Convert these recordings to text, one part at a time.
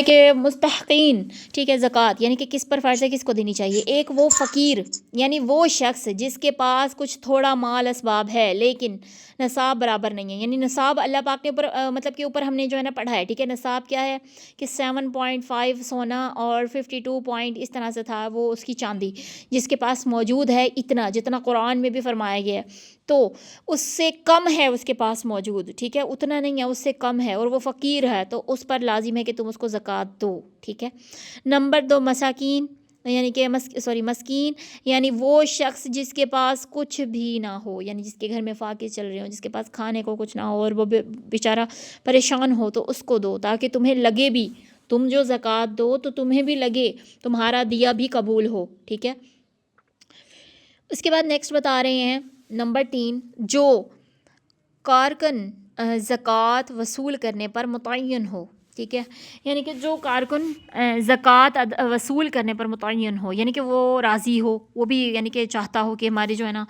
کہ مستحقین، ٹھیک ہے، زکوٰۃ یعنی کہ کس پر فرض ہے، کس کو دینی چاہیے. ایک وہ فقیر یعنی وہ شخص جس کے پاس کچھ تھوڑا مال اسباب ہے لیکن نصاب برابر نہیں ہے. یعنی نصاب اللہ پاک نے اوپر مطلب کہ اوپر ہم نے جو ہے نا پڑھا ہے، ٹھیک ہے. نصاب کیا ہے کہ 7.5 سونا اور 52 پوائنٹ اس طرح سے تھا وہ اس کی چاندی، جس کے پاس موجود ہے اتنا جتنا قرآن میں بھی فرمایا گیا ہے، تو اس سے کم ہے اس کے پاس موجود، ٹھیک ہے، اتنا نہیں ہے، اس سے کم ہے اور وہ فقیر ہے، تو اس پر لازم ہے کہ تم اس کو زکوٰۃ دو، ٹھیک ہے. نمبر 2 مساکین یعنی کہ مسکین یعنی وہ شخص جس کے پاس کچھ بھی نہ ہو، یعنی جس کے گھر میں فاقے چل رہے ہوں، جس کے پاس کھانے کو کچھ نہ ہو اور وہ بیچارہ پریشان ہو، تو اس کو دو تاکہ تمہیں لگے بھی، تم جو زکوٰۃ دو تو تمہیں بھی لگے، تمہارا دیا بھی قبول ہو، ٹھیک ہے. اس کے بعد نیکسٹ بتا رہے ہیں نمبر 3، جو کارکن زکوٰۃ وصول کرنے پر متعین ہو، ٹھیک ہے. یعنی کہ جو کارکن زکوٰۃ وصول کرنے پر متعین ہو، یعنی کہ وہ راضی ہو، وہ بھی یعنی کہ چاہتا ہو کہ ہماری جو ہے نا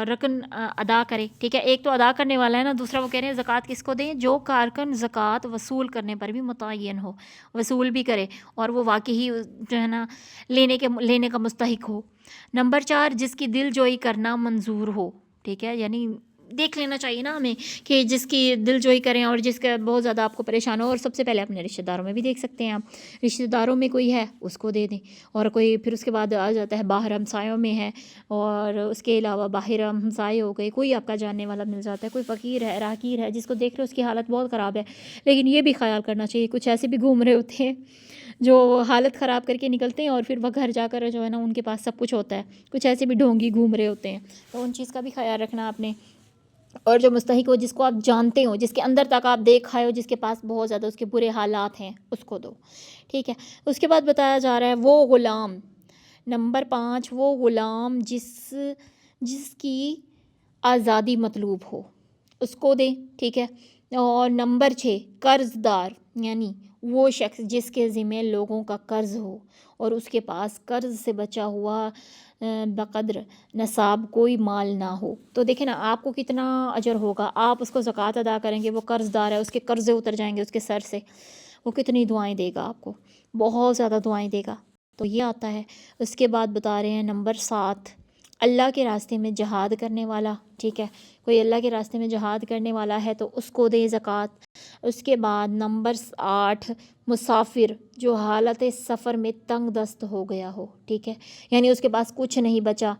رکن ادا کرے، ٹھیک ہے. ایک تو ادا کرنے والا ہے نا، دوسرا وہ کہہ رہے ہیں زکوٰۃ کس کو دیں، جو کارکن زکوٰۃ وصول کرنے پر بھی متعین ہو، وصول بھی کرے اور وہ واقعی جو ہے نا لینے کا مستحق ہو. نمبر 4، جس کی دل جوئی کرنا منظور ہو، ٹھیک ہے. یعنی دیکھ لینا چاہیے نا ہمیں کہ جس کی دل جوئی کریں اور جس کا بہت زیادہ آپ کو پریشان ہو. اور سب سے پہلے اپنے رشتہ داروں میں بھی دیکھ سکتے ہیں آپ، رشتہ داروں میں کوئی ہے اس کو دے دیں، اور کوئی پھر اس کے بعد آ جاتا ہے باہر ہمسایوں میں ہے، اور اس کے علاوہ باہر ہمسائے ہو گئے، کوئی آپ کا جاننے والا مل جاتا ہے، کوئی فقیر ہے، راہگیر ہے، جس کو دیکھ رہے اس کی حالت بہت خراب ہے. لیکن یہ بھی خیال کرنا چاہیے کچھ ایسے بھی گھوم رہے ہوتے ہیں جو حالت خراب کر کے نکلتے ہیں اور پھر وہ گھر جا کر جو ہے نا ان کے پاس سب کچھ ہوتا ہے. کچھ ایسے بھی ڈھونگی گھوم رہے ہوتے ہیں، تو ان چیز کا بھی خیال رکھنا آپ نے. اور جو مستحق ہو، جس کو آپ جانتے ہو، جس کے اندر تک آپ دیکھ آئے ہو، جس کے پاس بہت زیادہ اس کے برے حالات ہیں، اس کو دو، ٹھیک ہے. اس کے بعد بتایا جا رہا ہے وہ غلام، نمبر 5، وہ غلام جس کی آزادی مطلوب ہو، اس کو دیں، ٹھیک ہے. اور نمبر 6، قرض دار یعنی وہ شخص جس کے ذمہ لوگوں کا قرض ہو اور اس کے پاس قرض سے بچا ہوا بقدر نصاب کوئی مال نہ ہو. تو دیکھیں نا آپ کو کتنا اجر ہوگا، آپ اس کو زکوٰۃ ادا کریں گے، وہ قرض دار ہے، اس کے قرضے اتر جائیں گے اس کے سر سے، وہ کتنی دعائیں دے گا آپ کو، بہت زیادہ دعائیں دے گا. تو یہ آتا ہے. اس کے بعد بتا رہے ہیں نمبر 7، اللہ کے راستے میں جہاد کرنے والا، ٹھیک ہے. کوئی اللہ کے راستے میں جہاد کرنے والا ہے تو اس کو دے زکوٰۃ. اس کے بعد نمبر 8، مسافر جو حالت سفر میں تنگ دست ہو گیا ہو، ٹھیک ہے. یعنی اس کے پاس کچھ نہیں بچا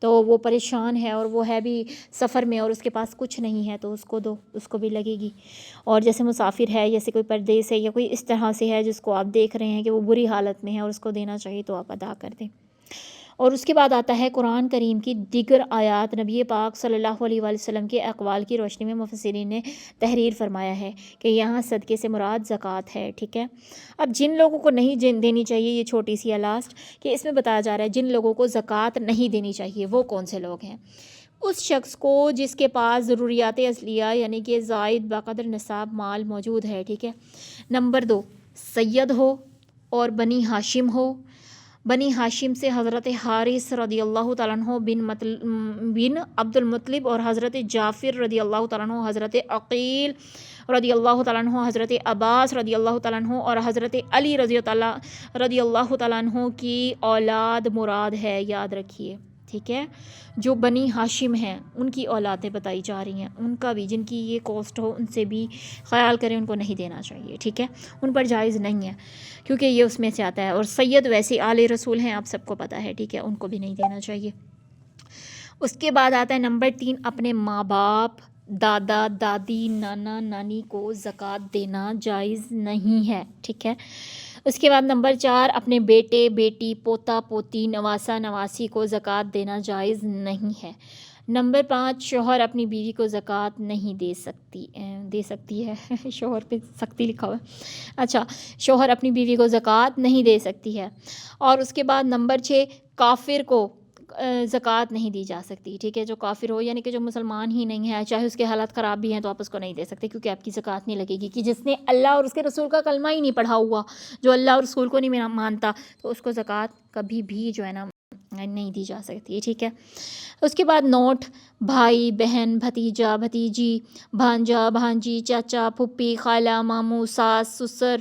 تو وہ پریشان ہے اور وہ ہے بھی سفر میں اور اس کے پاس کچھ نہیں ہے، تو اس کو دو، اس کو بھی لگے گی. اور جیسے مسافر ہے، جیسے کوئی پردیس ہے یا کوئی اس طرح سے ہے جس کو آپ دیکھ رہے ہیں کہ وہ بری حالت میں ہے اور اس کو دینا چاہیے، تو آپ ادا کر دیں. اور اس کے بعد آتا ہے قرآن کریم کی دیگر آیات. نبی پاک صلی اللہ علیہ وآلہ وسلم کے اقوال کی روشنی میں مفسرین نے تحریر فرمایا ہے کہ یہاں صدقے سے مراد زکوٰۃ ہے، ٹھیک ہے. اب جن لوگوں کو نہیں دینی چاہیے، یہ چھوٹی سی لاسٹ کہ اس میں بتایا جا رہا ہے جن لوگوں کو زکوٰۃ نہیں دینی چاہیے وہ کون سے لوگ ہیں. اس شخص کو جس کے پاس ضروریات اصلیہ یعنی کہ زائد بقدر نصاب مال موجود ہے، ٹھیک ہے. نمبر 2، سید ہو اور بنی ہاشم ہو. بنی ہاشم سے حضرت حارث رضی اللہ تعالیٰ عنہ بن عبد المطلب اور حضرت جعفر رضی اللہ تعالیٰ عنہ، حضرت عقیل رضی اللہ تعالیٰ عنہ، حضرت عباس رضی اللہ تعالیٰ عنہ اور حضرت علی رضی اللہ تعالیٰ عنہ کی اولاد مراد ہے، یاد رکھیے، ٹھیک ہے. جو بنی ہاشم ہیں ان کی اولادیں بتائی جا رہی ہیں، ان کا بھی، جن کی یہ کاسٹ ہو ان سے بھی خیال کریں، ان کو نہیں دینا چاہیے، ٹھیک ہے. ان پر جائز نہیں ہے کیونکہ یہ اس میں سے آتا ہے. اور سید ویسے آل رسول ہیں، آپ سب کو پتہ ہے، ٹھیک ہے، ان کو بھی نہیں دینا چاہیے. اس کے بعد آتا ہے نمبر 3، اپنے ماں باپ، دادا دادی، نانا نانی کو زکوٰۃ دینا جائز نہیں ہے، ٹھیک ہے. اس کے بعد نمبر 4، اپنے بیٹے بیٹی، پوتا پوتی، نواسا نواسی کو زکوٰۃ دینا جائز نہیں ہے. نمبر 5، شوہر اپنی بیوی کو زکوٰۃ نہیں دے سکتی ہے شوہر پہ سختی لکھا ہوا ہے، اچھا، شوہر اپنی بیوی کو زکوٰۃ نہیں دے سکتی ہے. اور اس کے بعد نمبر 6، کافر کو زکوٰۃ نہیں دی جا سکتی، ٹھیک ہے. جو کافر ہو یعنی کہ جو مسلمان ہی نہیں ہے، چاہے اس کے حالات خراب بھی ہیں، تو آپ اس کو نہیں دے سکتے کیونکہ آپ کی زکوٰۃ نہیں لگے گی. کہ جس نے اللہ اور اس کے رسول کا کلمہ ہی نہیں پڑھا ہوا، جو اللہ اور رسول کو نہیں مانتا، تو اس کو زکوٰۃ کبھی بھی جو ہے نا نہیں دی جا سکتی، ٹھیک ہے. اس کے بعد نوٹ، بھائی بہن، بھتیجا بھتیجی، بھانجا بھانجی، چاچا پھوپھی، خالہ ماموں، ساس سسر،